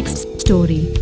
Next story.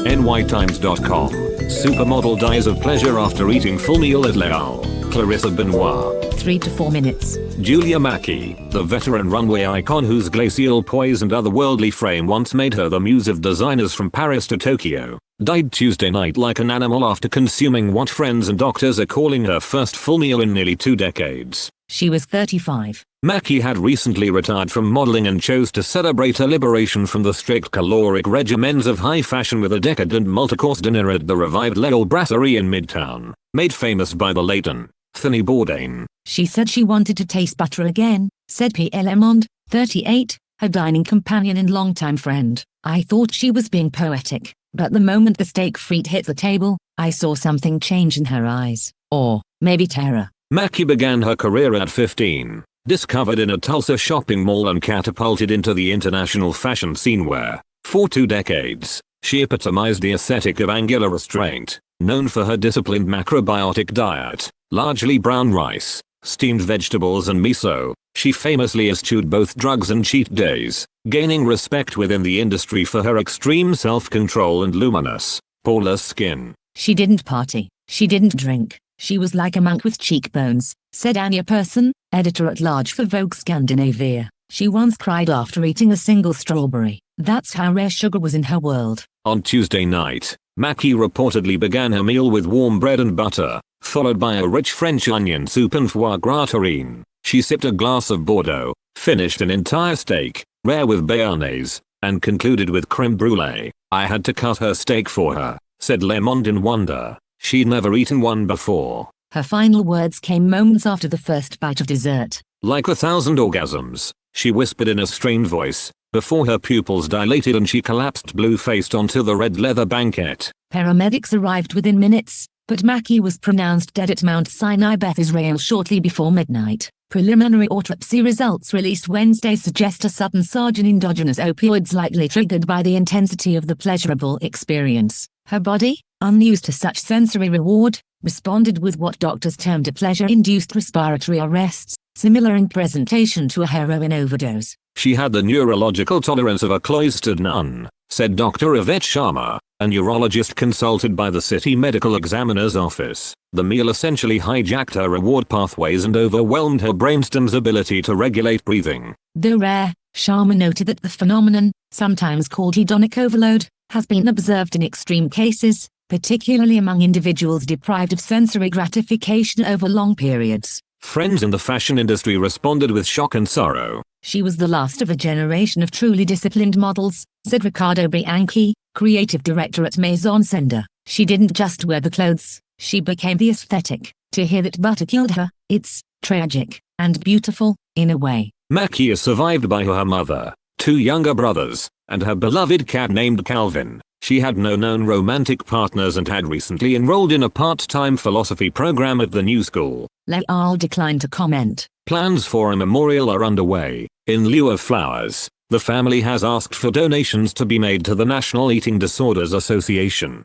nytimes.com. Supermodel dies of pleasure after eating full meal at Leal. Clarissa Benoit. 3 to 4 minutes. Julia Mackey, the veteran runway icon whose glacial poise and otherworldly frame once made her the muse of designers from Paris to Tokyo, died Tuesday night like an animal after consuming what friends and doctors are calling her first full meal in nearly 2 decades. She was 35. Mackey had recently retired from modeling and chose to celebrate her liberation from the strict caloric regimens of high fashion with a decadent multi-course dinner at the revived Leal Brasserie in Midtown, made famous by the late Anthony Bourdain. She said she wanted to taste butter again, said Pierre Lemond, 38, her dining companion and longtime friend. I thought she was being poetic, but the moment the steak frite hit the table, I saw something change in her eyes. Or maybe terror. Mackey began her career at 15, discovered in a Tulsa shopping mall and catapulted into the international fashion scene where, for 2 decades, she epitomized the aesthetic of angular restraint. Known for her disciplined macrobiotic diet, largely brown rice, steamed vegetables and miso, she famously eschewed both drugs and cheat days, gaining respect within the industry for her extreme self-control and luminous, poreless skin. She didn't party. She didn't drink. She was like a monk with cheekbones, said Anya Persson, editor-at-large for Vogue Scandinavia. She once cried after eating a single strawberry. That's how rare sugar was in her world. On Tuesday night, Mackey reportedly began her meal with warm bread and butter, followed by a rich French onion soup and foie gras terrine. She sipped a glass of Bordeaux, finished an entire steak, rare with béarnaise, and concluded with creme brulee. I had to cut her steak for her, said Lemond in wonder. She'd never eaten one before. Her final words came moments after the first bite of dessert. Like 1,000 orgasms, she whispered in a strained voice, before her pupils dilated and she collapsed blue-faced onto the red leather banquette. Paramedics arrived within minutes, but Mackey was pronounced dead at Mount Sinai Beth Israel shortly before midnight. Preliminary autopsy results released Wednesday suggest a sudden surge in endogenous opioids likely triggered by the intensity of the pleasurable experience. Her body, unused to such sensory reward, responded with what doctors termed a pleasure-induced respiratory arrests, similar in presentation to a heroin overdose. She had the neurological tolerance of a cloistered nun, said Dr. Yvette Sharma, a neurologist consulted by the city medical examiner's office. The meal essentially hijacked her reward pathways and overwhelmed her brainstem's ability to regulate breathing. Though rare, Sharma noted that the phenomenon, sometimes called hedonic overload, has been observed in extreme cases, particularly among individuals deprived of sensory gratification over long periods. Friends in the fashion industry responded with shock and sorrow. She was the last of a generation of truly disciplined models, said Riccardo Bianchi, creative director at Maison Sender. She didn't just wear the clothes, she became the aesthetic. To hear that butter killed her, it's tragic and beautiful, in a way. Mackey is survived by her mother, 2 younger brothers, and her beloved cat named Calvin. She had no known romantic partners and had recently enrolled in a part-time philosophy program at the New School. Leal declined to comment. Plans for a memorial are underway. In lieu of flowers, the family has asked for donations to be made to the National Eating Disorders Association.